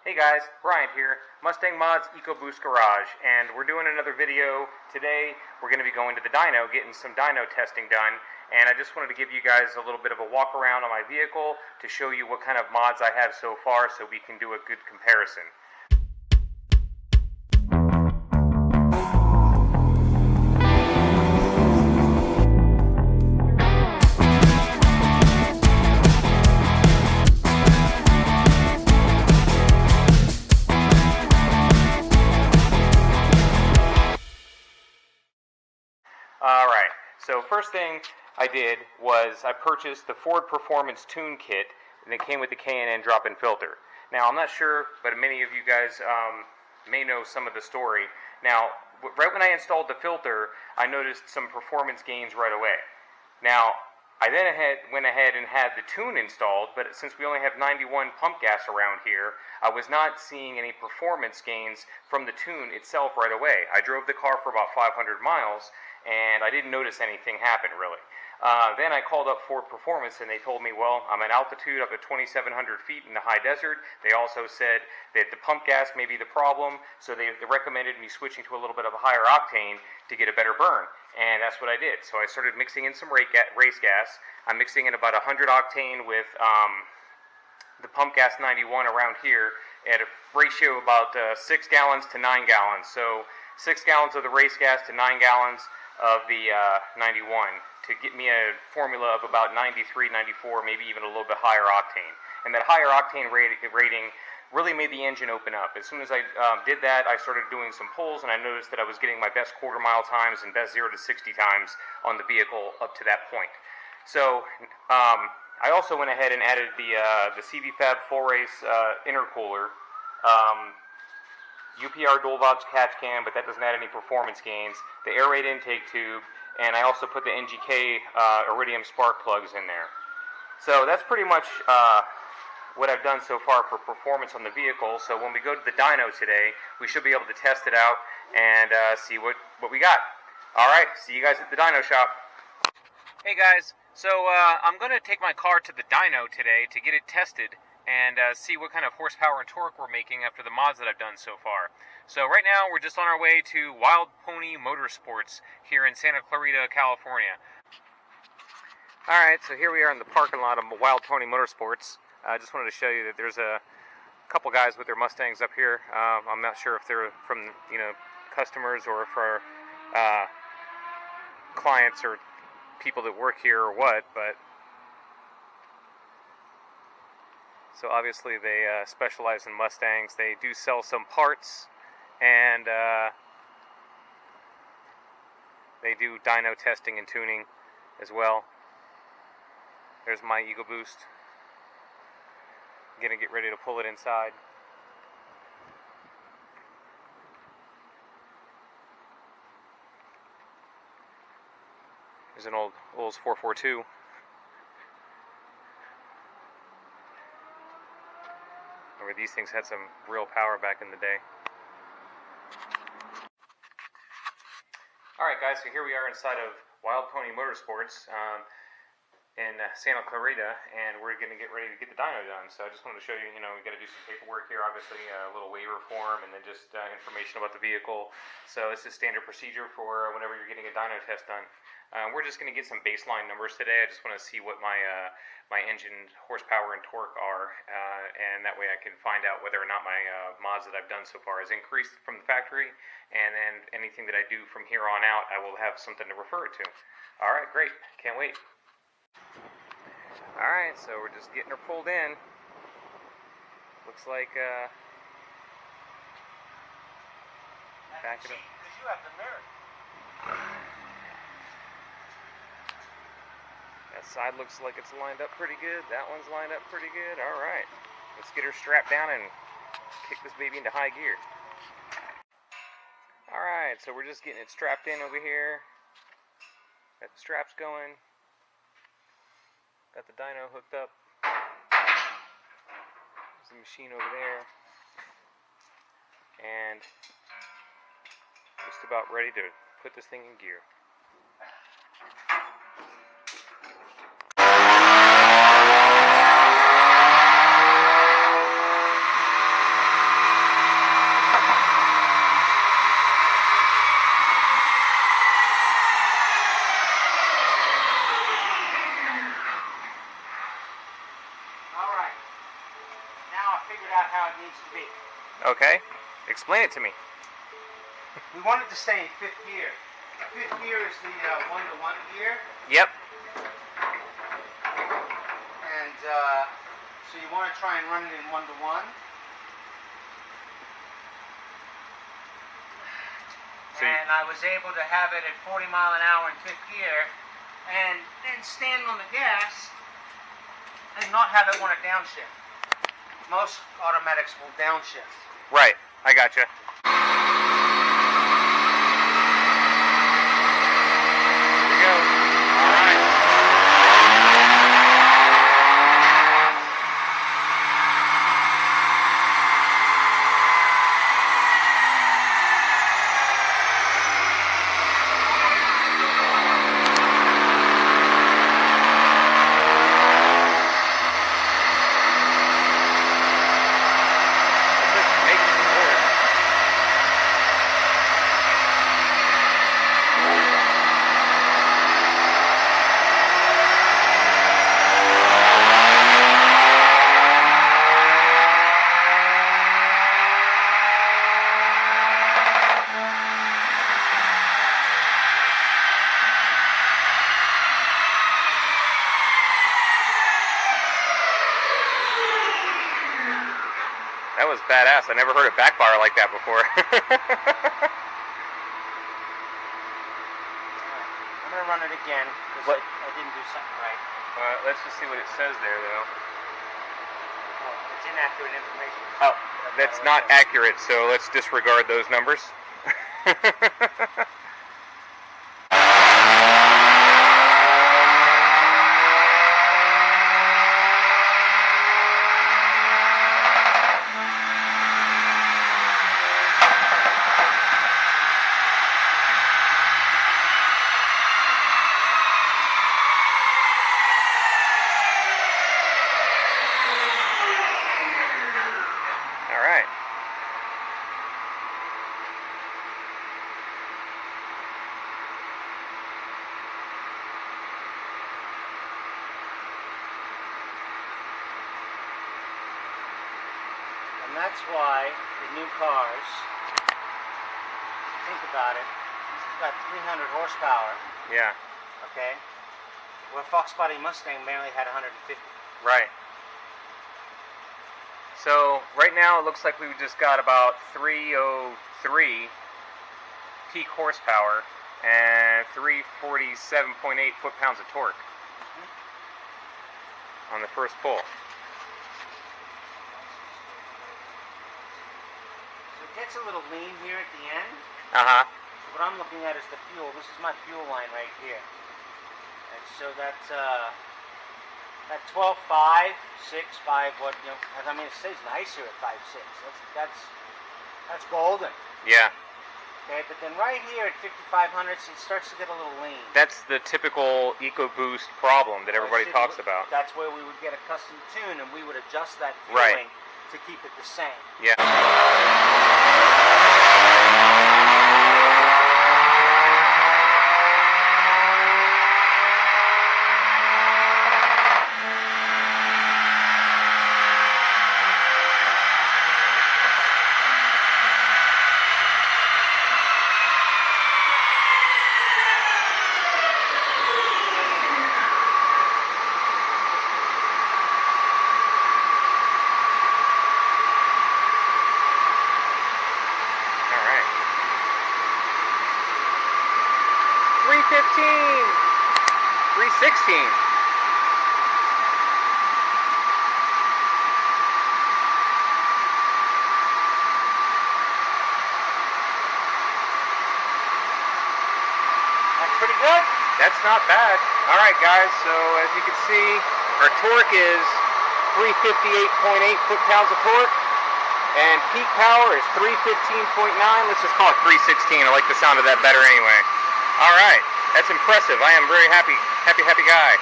Hey guys, Bryant here, Mustang Mods EcoBoost Garage, and we're doing another video. Today we're going to be going to the dyno, getting some dyno testing done, and I just wanted to give you guys a little bit of a walk around on my vehicle to show you what kind of mods I have so far so we can do a good comparison. Alright, so first thing I did was I purchased the Ford Performance Tune Kit, and it came with the K&N drop-in filter. Now, I'm not sure, but many of you guys may know some of the story. Now, right when I installed the filter, I noticed some performance gains right away. Now, I then went ahead and had the tune installed, but since we only have 91 pump gas around here, I was not seeing any performance gains from the tune itself right away. I drove the car for about 500 miles, and I didn't notice anything happen really. Then I called up Ford Performance and they told me, well, I'm at altitude up at 2,700 feet in the high desert. They also said that the pump gas may be the problem, so they recommended me switching to a little bit of a higher octane to get a better burn. And that's what I did. So I started mixing in some race gas. I'm mixing in about 100 octane with the pump gas 91 around here at a ratio of about 6 gallons to 9 gallons. So 6 gallons of the race gas to 9 gallons of the 91 to get me a formula of about 93, 94, maybe even a little bit higher octane. And that higher octane rating really made the engine open up. As soon as I did that, I started doing some pulls, and I noticed that I was getting my best quarter mile times and best 0 to 60 times on the vehicle up to that point. So I also went ahead and added the CV-Fab Full Race intercooler. UPR dual valve catch can, but that doesn't add any performance gains. The air rate intake tube, and I also put the NGK Iridium spark plugs in there. So that's pretty much what I've done so far for performance on the vehicle. So when we go to the dyno today, we should be able to test it out and see what we got. Alright, see you guys at the dyno shop. Hey guys, so I'm going to take my car to the dyno today to get it tested and see what kind of horsepower and torque we're making after the mods that I've done so far. So right now we're just on our way to Wild Pony Motorsports here in Santa Clarita, California. Alright, so here we are in the parking lot of Wild Pony Motorsports. I just wanted to show you that there's a couple guys with their Mustangs up here. I'm not sure if they're from customers or for clients or people that work here or what, but so obviously they specialize in Mustangs. They do sell some parts, and they do dyno testing and tuning as well. There's my EcoBoost. Gonna get ready to pull it inside. There's an old Olds 442. Remember, these things had some real power back in the day. Alright guys, so here we are inside of Wild Pony Motorsports in Santa Clarita, and we're going to get ready to get the dyno done. So I just wanted to show you, we got to do some paperwork here, obviously, a little waiver form, and then just information about the vehicle. So this is standard procedure for whenever you're getting a dyno test done. We're just going to get some baseline numbers today. I just want to see what my engine horsepower and torque are, and that way I can find out whether or not my mods that I've done so far has increased from the factory, and then anything that I do from here on out, I will have something to refer it to. Alright, great. Can't wait. Alright, so we're just getting her pulled in. Looks like, back it up. Because you have the nerve. That side looks like it's lined up pretty good. That one's lined up pretty good. Alright, let's get her strapped down and kick this baby into high gear. Alright, so we're just getting it strapped in over here. Got the straps going. Got the dyno hooked up. There's the machine over there. And just about ready to put this thing in gear. about how it needs to be. Okay. Explain it to me. We want it to stay in fifth gear. Fifth gear is the one-to-one gear. Yep. And so you want to try and run it in one-to-one. And I was able to have it at 40 mile an hour in fifth gear, and then stand on the gas and not have it want to downshift. Most automatics will downshift. Right. I gotcha. Here we go. All right. That was badass. I never heard it backfire like that before. I'm going to run it again because I didn't do something right. Let's just see what it says there, though. Oh, it's inaccurate information. Oh, that's not accurate, so let's disregard those numbers. And that's why the new cars, think about it, this has got 300 horsepower. Yeah. Okay? Where Fox Body Mustang barely had 150. Right. So, right now it looks like we've just got about 303 peak horsepower and 347.8 foot-pounds of torque on the first pull. It gets a little lean here at the end. Uh-huh. So what I'm looking at is the fuel. This is my fuel line right here. And so that's at 12.5, 6.5, what, you know, I mean, it stays nicer at 5.6. That's golden. Yeah. Okay, but then right here at 5,500, it starts to get a little lean. That's the typical EcoBoost problem that everybody talks about. That's where we would get a custom tune, and we would adjust that Right. fueling to keep it the same. Yeah. All right. 315. 316. That's pretty good. That's not bad. All right, guys. So as you can see, our torque is 358.8 foot-pounds of torque, and peak power is 315.9. Let's just call it 316. I like the sound of that better anyway. All right, that's impressive. I am very happy guy.